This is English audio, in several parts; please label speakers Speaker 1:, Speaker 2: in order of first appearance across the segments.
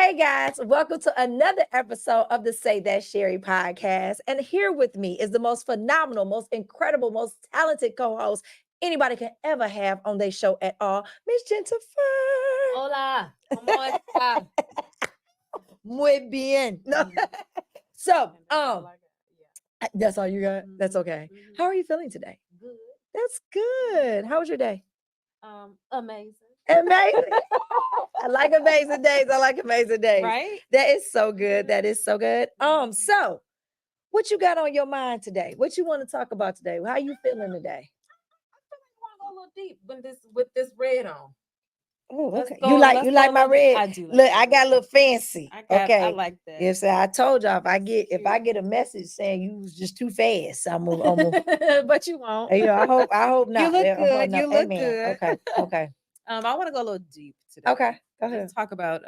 Speaker 1: Hey guys, welcome to another episode of the Say That Sherry podcast. And here with me is the most phenomenal, most incredible, most talented co-host anybody can ever have on their show at all, Miss Jennifer.
Speaker 2: Hola, ¿cómo está?
Speaker 1: Muy bien. No. So, that's all you got. That's okay. How are you feeling today?
Speaker 2: Good.
Speaker 1: That's good. How was your day?
Speaker 2: Amazing.
Speaker 1: Amazing. I like amazing days. I like amazing days.
Speaker 2: Right?
Speaker 1: That is so good. That is so good. So what you got on your mind today? What you want to talk about today? How you feeling today?
Speaker 2: I want to go a little deep with this red on.
Speaker 1: Oh,
Speaker 2: Let's
Speaker 1: okay.
Speaker 2: go-
Speaker 1: You
Speaker 2: let's
Speaker 1: like
Speaker 2: go a
Speaker 1: my
Speaker 2: little bit-
Speaker 1: red?
Speaker 2: I do like
Speaker 1: Look,
Speaker 2: that
Speaker 1: I got
Speaker 2: red.
Speaker 1: a little fancy.
Speaker 2: I
Speaker 1: Okay.
Speaker 2: like that.
Speaker 1: Yes, I told y'all if I get a message saying you was just too fast, I'm gonna
Speaker 2: But you won't.
Speaker 1: I hope not.
Speaker 2: You look
Speaker 1: Yeah, I hope
Speaker 2: good.
Speaker 1: not.
Speaker 2: You look
Speaker 1: Amen.
Speaker 2: good.
Speaker 1: Okay.
Speaker 2: I want to go a little deep today.
Speaker 1: Okay. Go ahead.
Speaker 2: Let's talk about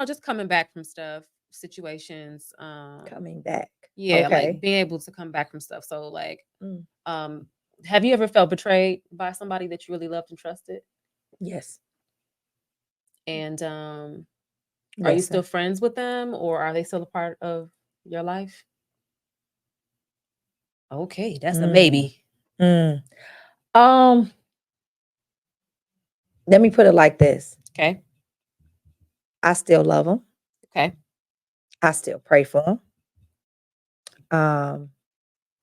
Speaker 2: just coming back from stuff, situations.
Speaker 1: Coming back.
Speaker 2: Yeah,
Speaker 1: Okay.
Speaker 2: like being able to come back from stuff. So like
Speaker 1: Mm.
Speaker 2: have you ever felt betrayed by somebody that you really loved and trusted?
Speaker 1: Yes.
Speaker 2: And are you
Speaker 1: Listen.
Speaker 2: still friends with them, or are they still a part of your life? Okay, that's a maybe.
Speaker 1: Mm. Let me put it like this.
Speaker 2: Okay.
Speaker 1: I still love them.
Speaker 2: Okay.
Speaker 1: I still pray for them.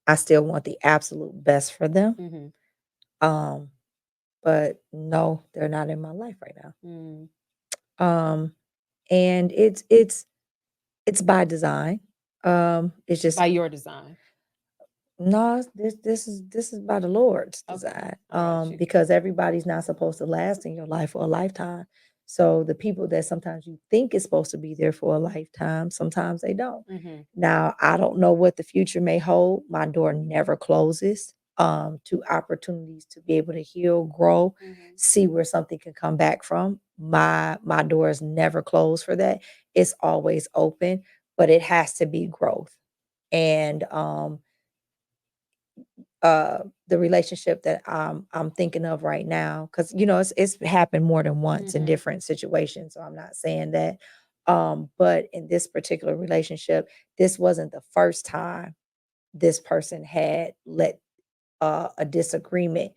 Speaker 1: I still want the absolute best for them.
Speaker 2: Mm-hmm.
Speaker 1: But no, they're not in my life right now.
Speaker 2: Mm.
Speaker 1: And it's by design. It's just
Speaker 2: By your design.
Speaker 1: no, this is by the Lord's design. Because everybody's not supposed to last in your life for a lifetime. So the people that sometimes you think is supposed to be there for a lifetime, sometimes they don't.
Speaker 2: Mm-hmm.
Speaker 1: Now, I don't know what the future may hold. My door never closes to opportunities to be able to heal, grow, see where something can come back from. My door is never closed for that. It's always open, but it has to be growth. And the relationship that I'm thinking of right now, because it's happened more than once in different situations. So I'm not saying that. But in this particular relationship, this wasn't the first time this person had let a disagreement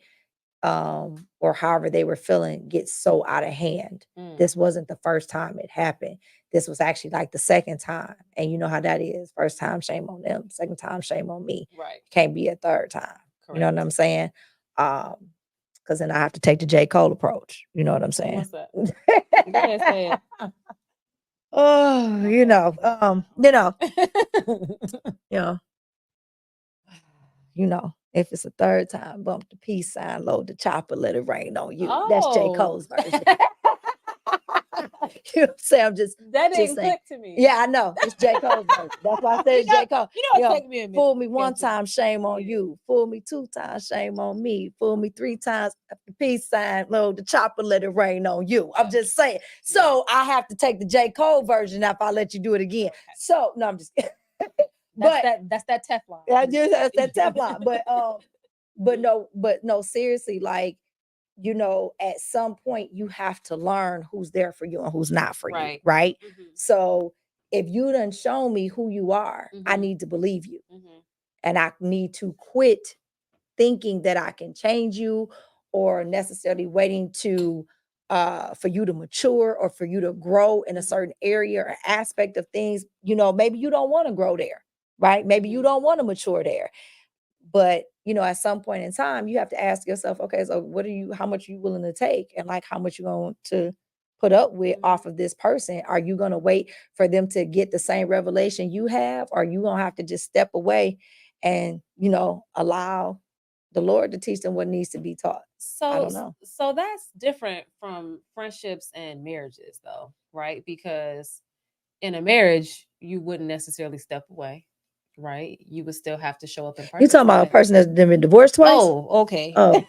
Speaker 1: or however they were feeling get so out of hand. This wasn't the first time it happened. This was actually like the second time. And you know how that is. First time, shame on them. Second time, shame on me.
Speaker 2: Right.
Speaker 1: Can't be a third time.
Speaker 2: Correct.
Speaker 1: You know what I'm saying? Because then I have to take the J. Cole approach. You know what I'm saying?
Speaker 2: What's that? Go ahead, say it.
Speaker 1: Oh,
Speaker 2: Okay.
Speaker 1: you know, if it's a third time, bump the peace sign, load the chopper, let it rain on you. That's J. Cole's version. You know what I'm saying? I'm just
Speaker 2: that
Speaker 1: just
Speaker 2: didn't
Speaker 1: saying.
Speaker 2: click to me.
Speaker 1: Yeah, I know. It's J. Cole's version. That's why I said it's J. Cole.
Speaker 2: You know, it took me a minute.
Speaker 1: Fool me
Speaker 2: to
Speaker 1: one
Speaker 2: catch it.
Speaker 1: time, shame on you. Fool me two times, shame on me. Fool me three times, the peace sign, load the chopper, let it rain on you. I'm just saying. So I have to take the J. Cole version if I let you do it again.
Speaker 2: Okay.
Speaker 1: So no, I'm just
Speaker 2: that's that Teflon.
Speaker 1: Yeah, that's that Teflon. But no, seriously, like, at some point you have to learn who's there for you and who's not for you, right? So if you done show me who you are, I need to believe you. And I need to quit thinking that I can change you or necessarily waiting to for you to mature or for you to grow in a certain area or aspect of things. Maybe you don't want to grow there, right? Maybe you don't want to mature there. But at some point in time, you have to ask yourself, okay, so how much are you willing to take? And like how much you going to put up with off of this person? Are you going to wait for them to get the same revelation you have? Or are you going to have to just step away and, allow the Lord to teach them what needs to be taught? I don't know.
Speaker 2: So that's different from friendships and marriages though, right? Because in a marriage, you wouldn't necessarily step away, right? You would still have to show up in person.
Speaker 1: You talking about a person that's been divorced twice?
Speaker 2: Oh, okay.
Speaker 1: Oh.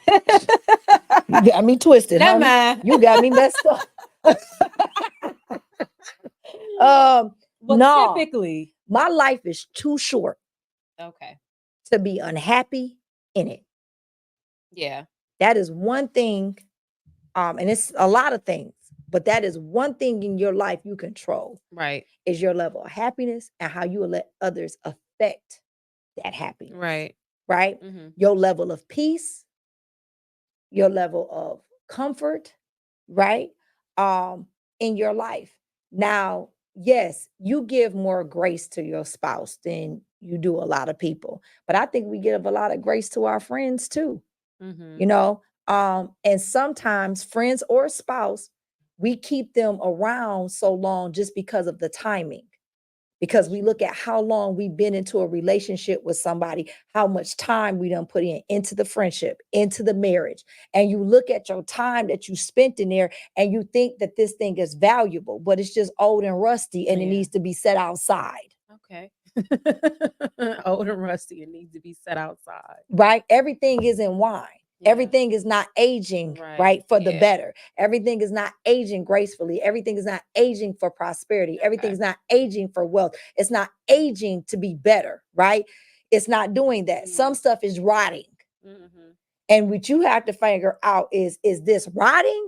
Speaker 1: You got me twisted.
Speaker 2: Never
Speaker 1: homie.
Speaker 2: mind.
Speaker 1: You got me messed up.
Speaker 2: But
Speaker 1: no,
Speaker 2: typically,
Speaker 1: my life is too short
Speaker 2: okay,
Speaker 1: to be unhappy in it.
Speaker 2: Yeah.
Speaker 1: That is one thing. And it's a lot of things. But that is one thing in your life you control,
Speaker 2: Right.
Speaker 1: is your level of happiness and how you will let others affect that happiness.
Speaker 2: Right.
Speaker 1: Right? Your level of peace, your level of comfort, right? In your life. Now, yes, you give more grace to your spouse than you do a lot of people, but I think we give a lot of grace to our friends too. You know, and sometimes friends or spouse, we keep them around so long just because of the timing, because we look at how long we've been into a relationship with somebody, how much time we done put into the friendship, into the marriage. And you look at your time that you spent in there and you think that this thing is valuable, but it's just old and rusty and it needs to be set outside.
Speaker 2: Okay. Old and rusty, it needs to be set outside.
Speaker 1: Right? Everything isn't wine. Everything is not aging right for the better. Everything is not aging gracefully. Everything is not aging for prosperity. Everything is not aging for wealth. It's not aging to be better, right? It's not doing that. Some stuff is rotting. And what you have to figure out is this rotting,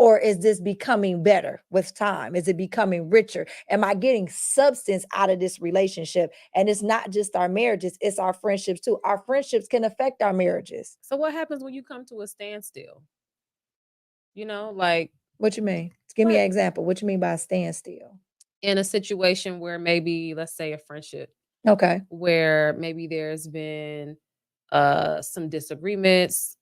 Speaker 1: or is this becoming better with time? Is it becoming richer? Am I getting substance out of this relationship? And it's not just our marriages, it's our friendships too. Our friendships can affect our marriages.
Speaker 2: So what happens when you come to a standstill? You know, like,
Speaker 1: what you mean? Give me an example. What you mean by a standstill?
Speaker 2: In a situation where maybe, let's say, a friendship.
Speaker 1: Okay.
Speaker 2: Where maybe there's been some disagreements.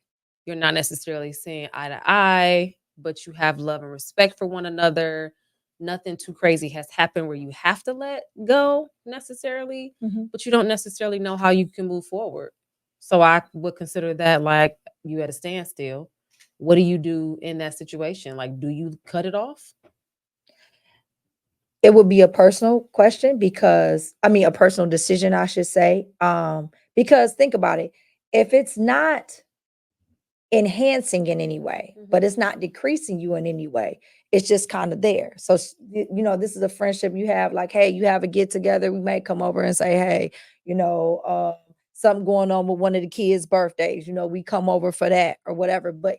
Speaker 2: You're not necessarily seeing eye to eye, but you have love and respect for one another. Nothing too crazy has happened where you have to let go necessarily, but you don't necessarily know how you can move forward. So I would consider that like you at a standstill. What do you do in that situation? Like, do you cut it off?
Speaker 1: It would be a personal question, because a personal decision, I should say. Because think about it. If it's not enhancing in any way, but it's not decreasing you in any way, it's just kind of there. So, this is a friendship you have, like, hey, you have a get together, we may come over and say, hey, something going on with one of the kids' birthdays, we come over for that or whatever, but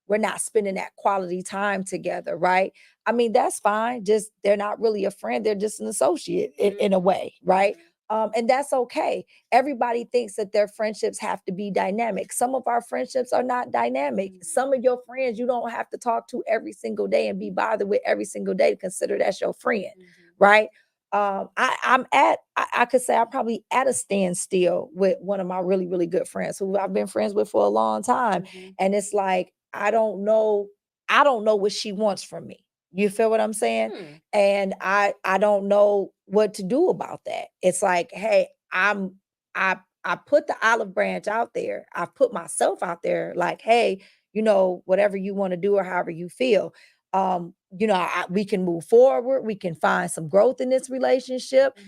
Speaker 1: we're not spending that quality time together, right? That's fine. Just they're not really a friend, they're just an associate in a way, right? And that's okay. Everybody thinks that their friendships have to be dynamic. Some of our friendships are not dynamic. Some of your friends you don't have to talk to every single day and be bothered with every single day to consider that's your friend, right? I could say I'm probably at a standstill with one of my really, really good friends who I've been friends with for a long time. And it's like, I don't know what she wants from me. You feel what I'm saying? And I don't know what to do about that. It's like, hey, I put the olive branch out there. I put myself out there like, hey, whatever you want to do or however you feel. We can move forward. We can find some growth in this relationship,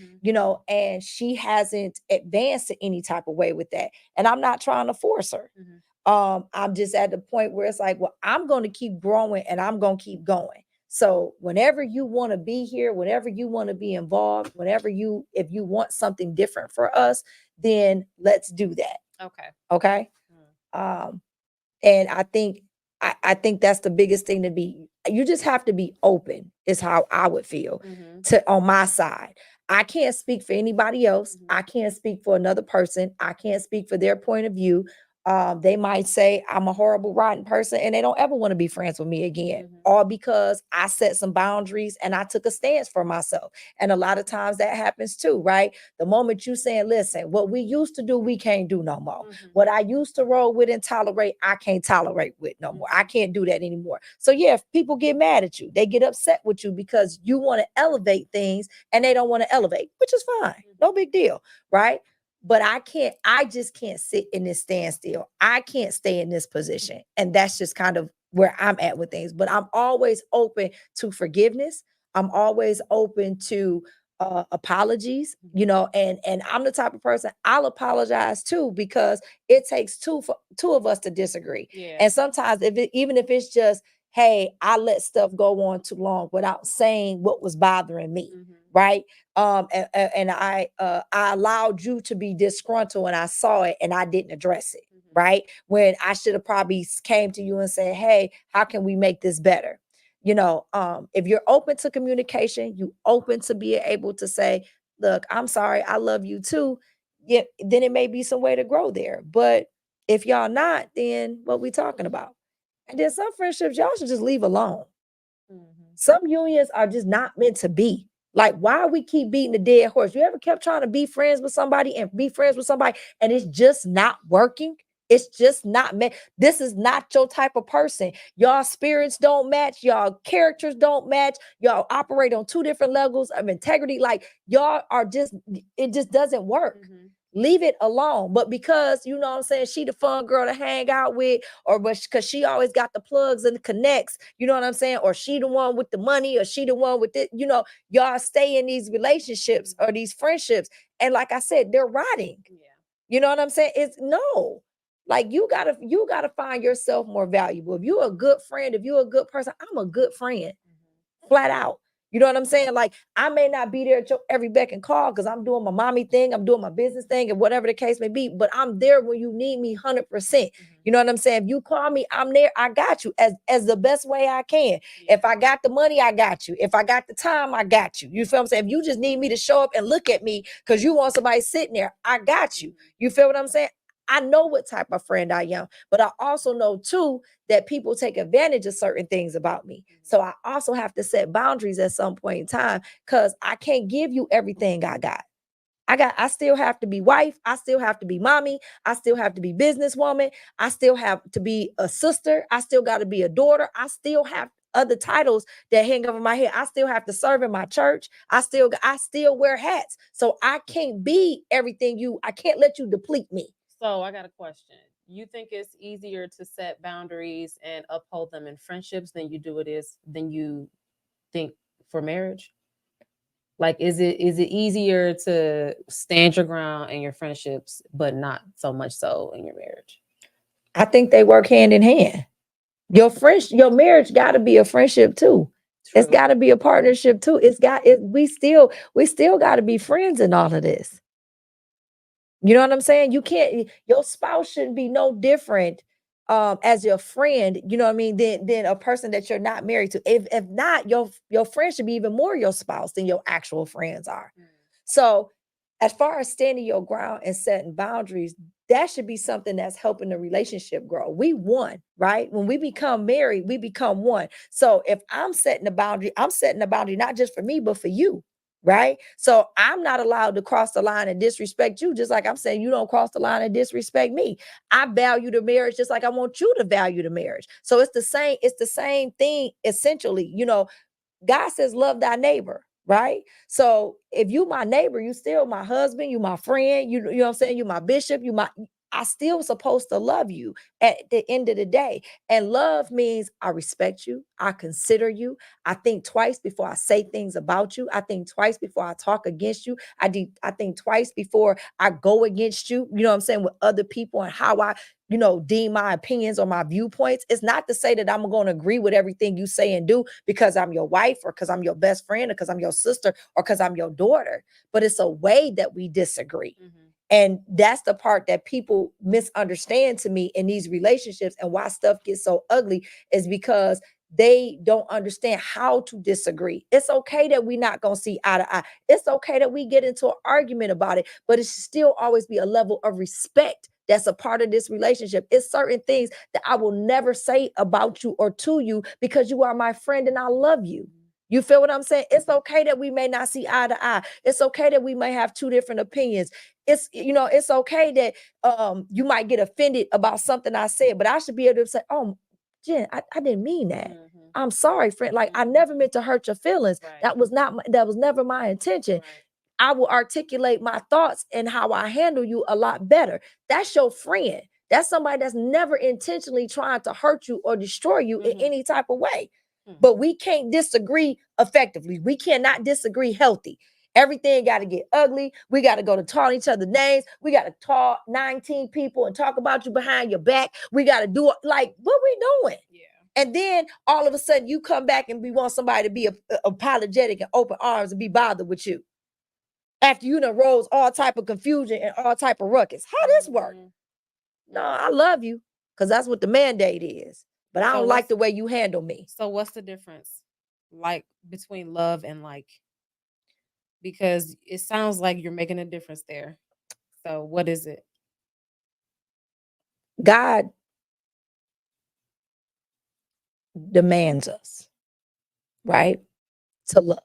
Speaker 1: and she hasn't advanced in any type of way with that. And I'm not trying to force her. I'm just at the point where it's like, well, I'm going to keep growing and I'm going to keep going. So whenever you want to be here, whenever you want to be involved, if you want something different for us, then let's do that. Okay. And I think that's the biggest thing you just have to be open, is how I would feel on my side. I can't speak for anybody else. I can't speak for another person. I can't speak for their point of view. They might say I'm a horrible, rotten person and they don't ever want to be friends with me again, all because I set some boundaries and I took a stance for myself. And a lot of times that happens too, right? The moment you saying, listen, what we used to do, we can't do no more. What I used to roll with and tolerate, I can't tolerate with no more. I can't do that anymore. So yeah, if people get mad at you, they get upset with you because you want to elevate things and they don't want to elevate, which is fine. No big deal, right? But I just can't sit in this standstill. I can't stay in this position. And that's just kind of where I'm at with things. But I'm always open to forgiveness. I'm always open to apologies, and I'm the type of person, I'll apologize too, because it takes two of us to disagree. And sometimes even if it's just, hey, I let stuff go on too long without saying what was bothering me. Right. And I allowed you to be disgruntled and I saw it and I didn't address it. Right. When I should have probably came to you and said, hey, how can we make this better? If you're open to communication, you open to being able to say, look, I'm sorry, I love you too. Yeah, then it may be some way to grow there. But if y'all not, then what we talking about? And then some friendships y'all should just leave alone. Some unions are just not meant to be. Like, why we keep beating the dead horse? You ever kept trying to be friends with somebody and be friends with somebody and it's just not working? It's just not meant. This is not your type of person. Y'all spirits don't match. Y'all characters don't match. Y'all operate on two different levels of integrity. Like, y'all are just, it just doesn't work. Leave it alone. But because, you know what I'm saying, she the fun girl to hang out with, or because she always got the plugs and the connects, you know what I'm saying? Or she the one with the money, or she the one with it, y'all stay in these relationships or these friendships. And like I said, they're rotting. You know what I'm saying? It's no. Like, you gotta find yourself more valuable. If you're a good friend, if you're a good person, I'm a good friend. Flat out. You know what I'm saying? Like, I may not be there at your every beck and call because I'm doing my mommy thing, I'm doing my business thing, and whatever the case may be, but I'm there when you need me 100%. You know what I'm saying? If you call me, I'm there. I got you as the best way I can. If I got the money, I got you. If I got the time, I got you. You feel what I'm saying? If you just need me to show up and look at me because you want somebody sitting there, I got you. You feel what I'm saying? I know what type of friend I am, but I also know too that people take advantage of certain things about me. So I also have to set boundaries at some point in time because I can't give you everything I got. I still have to be wife. I still have to be mommy. I still have to be businesswoman. I still have to be a sister. I still got to be a daughter. I still have other titles that hang over my head. I still have to serve in my church. I still wear hats. So I can't be everything I can't let you deplete me.
Speaker 2: So I got a question. You think it's easier to set boundaries and uphold them in friendships than you think for marriage? Like, is it easier to stand your ground in your friendships, but not so much so in your marriage?
Speaker 1: I think they work hand in hand. Your marriage got to be a friendship too. True. It's got to be a partnership too. We still got to be friends in all of this. You know what I'm saying? Your spouse shouldn't be no different as your friend, you know what I mean, than a person that you're not married to. If not, your friend should be even more your spouse than your actual friends are. So as far as standing your ground and setting boundaries, that should be something that's helping the relationship grow. We one, right? When we become married, we become one. So if I'm setting a boundary not just for me, but for you. Right. So I'm not allowed to cross the line and disrespect you, just like I'm saying you don't cross the line and disrespect me. I value the marriage just like I want you to value the marriage. So it's the same thing, essentially. God says, love thy neighbor, right? So if you my neighbor, you still my husband, you my friend, you know what I'm saying? You my bishop, I still supposed to love you at the end of the day. And love means I respect you. I consider you. I think twice before I say things about you. I think twice before I talk against you. I think twice before I go against you, you know what I'm saying, with other people and how I deem my opinions or my viewpoints. It's not to say that I'm going to agree with everything you say and do because I'm your wife or because I'm your best friend or because I'm your sister or because I'm your daughter, but it's a way that we disagree. And that's the part that people misunderstand to me in these relationships, and why stuff gets so ugly is because they don't understand how to disagree. It's okay that we're not going to see eye to eye. It's okay that we get into an argument about it, but it should still always be a level of respect that's a part of this relationship. It's certain things that I will never say about you or to you because you are my friend and I love you. You feel what I'm saying? It's okay that we may not see eye to eye. It's okay that we may have two different opinions. It's okay that you might get offended about something I said, but I should be able to say, oh, Jen, I didn't mean that. I'm sorry, friend. Like, I never meant to hurt your feelings. Right. That was never my intention. Right. I will articulate my thoughts and how I handle you a lot better. That's your friend. That's somebody that's never intentionally trying to hurt you or destroy you in any type of way. But we can't disagree effectively. We cannot disagree healthy. Everything got to get ugly. We got to go to calling each other names. We got to call 19 people and talk about you behind your back. We got to do it. Like, what we doing? Yeah. And then all of a sudden you come back and we want somebody to be apologetic and open arms and be bothered with you. After you done rose all type of confusion and all type of ruckus. How this work? No, I love you because that's what the mandate is. but I don't like the way you handle me.
Speaker 2: So what's the difference, like, between love and like? Because it sounds like you're making a difference there. So what is it?
Speaker 1: God demands us, right? To love,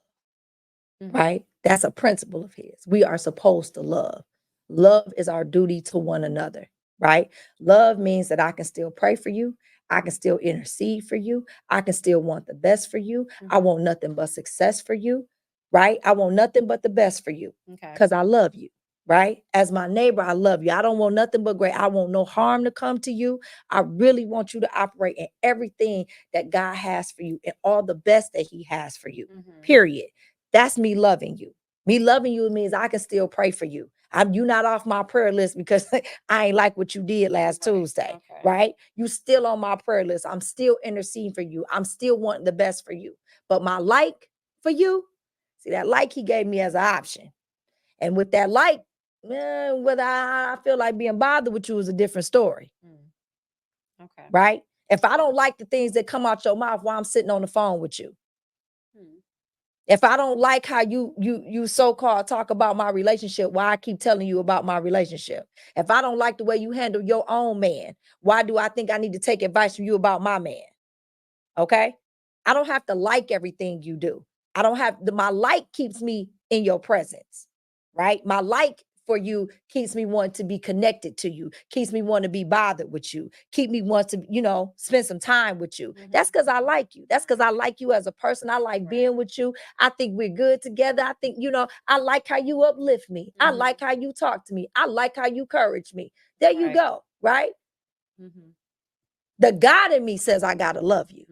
Speaker 1: right? That's a principle of his. We are supposed to love. Love is our duty to one another, right? Love means that I can still pray for you. I can still intercede for you. I can still want the best for you. I want nothing but success for you, right? I want nothing but the best for you because I love you, right? As my neighbor, I love you. I don't want nothing but great. I want no harm to come to you. I really want you to operate in everything that God has for you and all the best that he has for you, period. That's me loving you. Me loving you means I can still pray for you. You not off my prayer list because I ain't like what you did last Tuesday, right? You still on my prayer list. I'm still interceding for you. I'm still wanting the best for you. But my like for you, see that like he gave me as an option. And with that like, whether I feel like being bothered with you is a different story.
Speaker 2: Okay.
Speaker 1: Right? If I don't like the things that come out your mouth while I'm sitting on the phone with you, if I don't like how you so-called talk about my relationship, why I keep telling you about my relationship? If I don't like the way you handle your own man, why do I think I need to take advice from you about my man? Okay? I don't have to like everything you do. I don't have my like keeps me in your presence, right? My like for you keeps me wanting to be connected to you, keeps me wanting to be bothered with you, keep me wanting to, spend some time with you. That's because I like you. That's because I like you as a person. I like being with you. I think we're good together. I think, I like how you uplift me. I like how you talk to me. I like how you encourage me. There you go, right? The God in me says I gotta love you.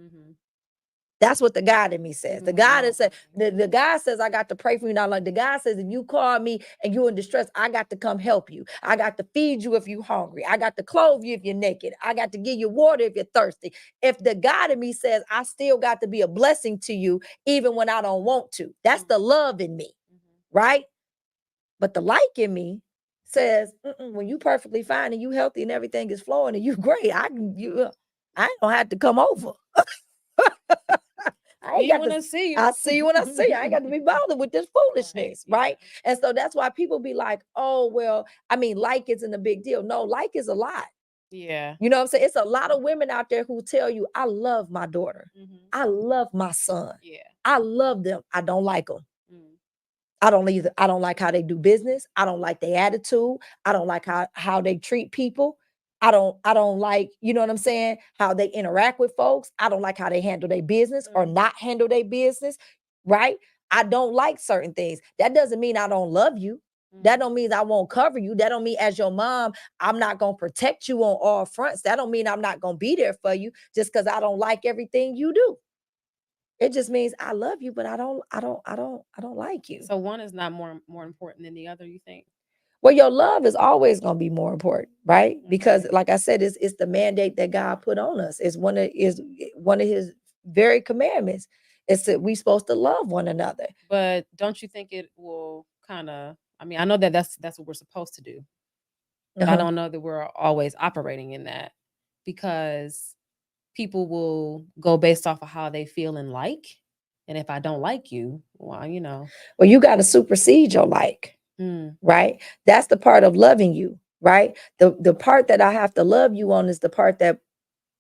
Speaker 1: That's what the God in me says. The God is said, the God says I got to pray for you. Not like the God says, if you call me and you're in distress, I got to come help you. I got to feed you if you're hungry. I got to clothe you if you're naked. I got to give you water if you're thirsty. If the God in me says I still got to be a blessing to you, even when I don't want to, that's the love in me, right? But the like in me says, when you perfectly fine and you healthy and everything is flowing and you great, I don't have to come over. I ain't got to
Speaker 2: see you.
Speaker 1: I see you when I see you. I ain't got to be bothered with this foolishness, right? And so that's why people be like, oh, well, like isn't a big deal. No, like is a lot.
Speaker 2: Yeah.
Speaker 1: You know what I'm saying? It's a lot of women out there who tell you, I love my daughter. I love my son.
Speaker 2: Yeah.
Speaker 1: I love them. I don't like them. I don't like how they do business. I don't like their attitude. I don't like how they treat people. I don't like, you know what I'm saying, how they interact with folks. I don't like how they handle their business or not handle their business, right? I don't like certain things. That doesn't mean I don't love you. That don't mean I won't cover you. That don't mean as your mom, I'm not going to protect you on all fronts. That don't mean I'm not going to be there for you just because I don't like everything you do. It just means I love you, but I don't like you.
Speaker 2: So one is not more important than the other, you think?
Speaker 1: Well, your love is always going to be more important, right? Because like I said, it's the mandate that God put on us. It's one of his very commandments. It's that we're supposed to love one another.
Speaker 2: But don't you think it will kind of, I know that that's what we're supposed to do. But I don't know that we're always operating in that, because people will go based off of how they feel and like. And if I don't like you, well,
Speaker 1: Well, you got to supersede your like, right? That's the part of loving you, right? The part that I have to love you on is the part that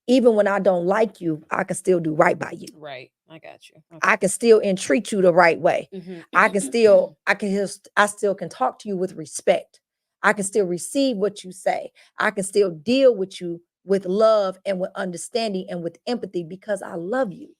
Speaker 1: even when I don't like you, I can still do right by you.
Speaker 2: Right. I got you. Okay.
Speaker 1: I can still entreat you the right way. I still can talk to you with respect. I can still receive what you say. I can still deal with you with love and with understanding and with empathy because I love you.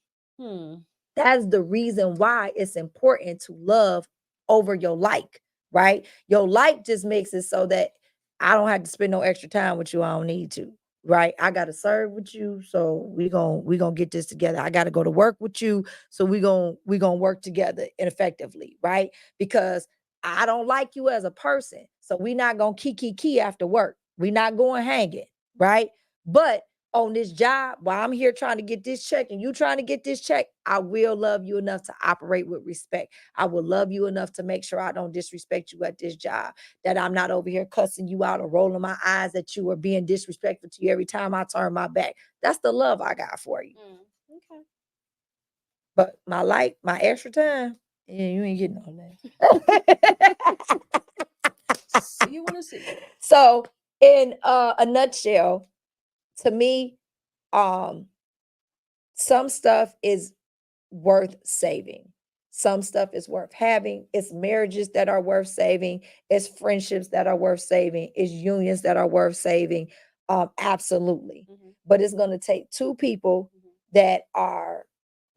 Speaker 1: That's the reason why it's important to love over your like, right? Your like just makes it so that I don't have to spend no extra time with you. I don't need to, right? I got to serve with you. So we gonna get this together. I got to go to work with you. So we gonna work together effectively, right? Because I don't like you as a person. So we not gonna key after work. We not going hanging, right? But on this job, while I'm here trying to get this check and you trying to get this check, I will love you enough to operate with respect. I will love you enough to make sure I don't disrespect you at this job, that I'm not over here cussing you out or rolling my eyes at you or being disrespectful to you every time I turn my back. That's the love I got for you.
Speaker 2: Okay.
Speaker 1: But my extra time, yeah, you ain't getting on that.
Speaker 2: So you want to see.
Speaker 1: So in a nutshell, to me, some stuff is worth saving. Some stuff is worth having. It's marriages that are worth saving. It's friendships that are worth saving. It's unions that are worth saving. Absolutely. But it's going to take two people that are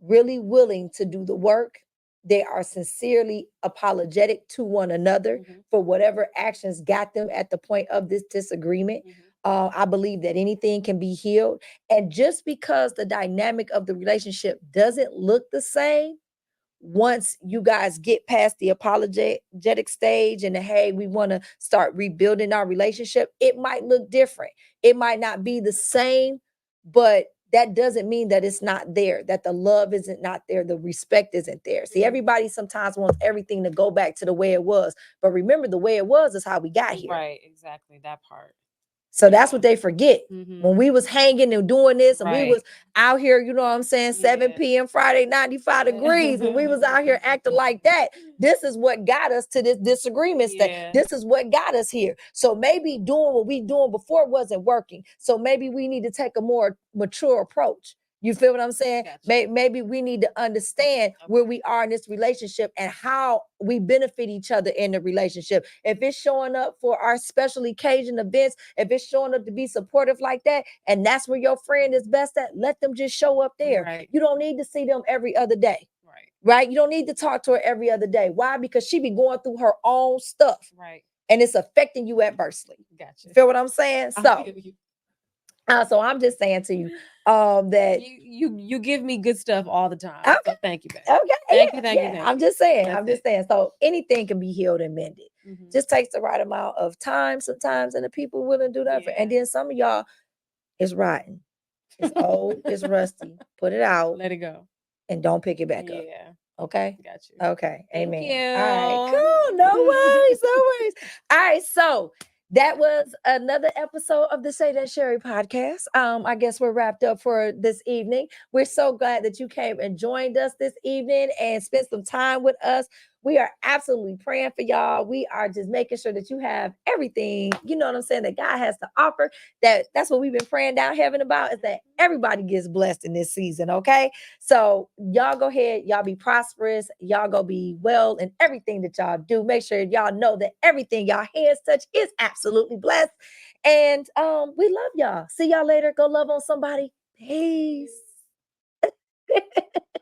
Speaker 1: really willing to do the work. They are sincerely apologetic to one another for whatever actions got them at the point of this disagreement. I believe that anything can be healed. And just because the dynamic of the relationship doesn't look the same, once you guys get past the apologetic stage and the, hey, we want to start rebuilding our relationship, it might look different. It might not be the same, but that doesn't mean that it's not there, that the love isn't not there, the respect isn't there. See, everybody sometimes wants everything to go back to the way it was. But remember, the way it was is how we got here.
Speaker 2: Right, exactly, that part.
Speaker 1: So that's what they forget. When we was hanging and doing this and we was out here, you know what I'm saying, 7 p.m. Friday, 95 degrees, when we was out here acting like that, this is what got us to this disagreement stage. This is what got us here. So maybe doing what we doing before wasn't working. So maybe we need to take a more mature approach. You feel what I'm saying?
Speaker 2: Gotcha.
Speaker 1: Maybe we need to understand where we are in this relationship and how we benefit each other in the relationship. If it's showing up for our special occasion events, if it's showing up to be supportive like that, and that's where your friend is best at, let them just show up there.
Speaker 2: Right.
Speaker 1: You don't need to see them every other day.
Speaker 2: Right.
Speaker 1: You don't need to talk to her every other day. Why? Because she be going through her own stuff.
Speaker 2: Right.
Speaker 1: And it's affecting you adversely.
Speaker 2: Gotcha.
Speaker 1: Feel what I'm saying? So I'm just saying to you that
Speaker 2: you give me good stuff all the time.
Speaker 1: Okay.
Speaker 2: So thank you, babe.
Speaker 1: Okay.
Speaker 2: Thank you.
Speaker 1: I'm just saying.
Speaker 2: That's
Speaker 1: So anything can be healed and mended. Just takes the right amount of time sometimes, and the people willing to do that. And then some of y'all, it's rotten, it's old, it's rusty. Put it out.
Speaker 2: Let it go.
Speaker 1: And don't pick it back up.
Speaker 2: Yeah.
Speaker 1: Okay.
Speaker 2: Got you.
Speaker 1: Okay. Amen.
Speaker 2: You.
Speaker 1: All right. Cool. No worries. All right. So that was another episode of the Say That Sherry podcast. I guess we're wrapped up for this evening. We're so glad that you came and joined us this evening and spent some time with us. We are absolutely praying for y'all. We are just making sure that you have everything, you know what I'm saying, that God has to offer. That's what we've been praying down heaven about, is that everybody gets blessed in this season, okay? So y'all go ahead, y'all be prosperous, y'all go be well in everything that y'all do. Make sure y'all know that everything y'all hands touch is absolutely blessed. And we love y'all. See y'all later. Go love on somebody. Peace.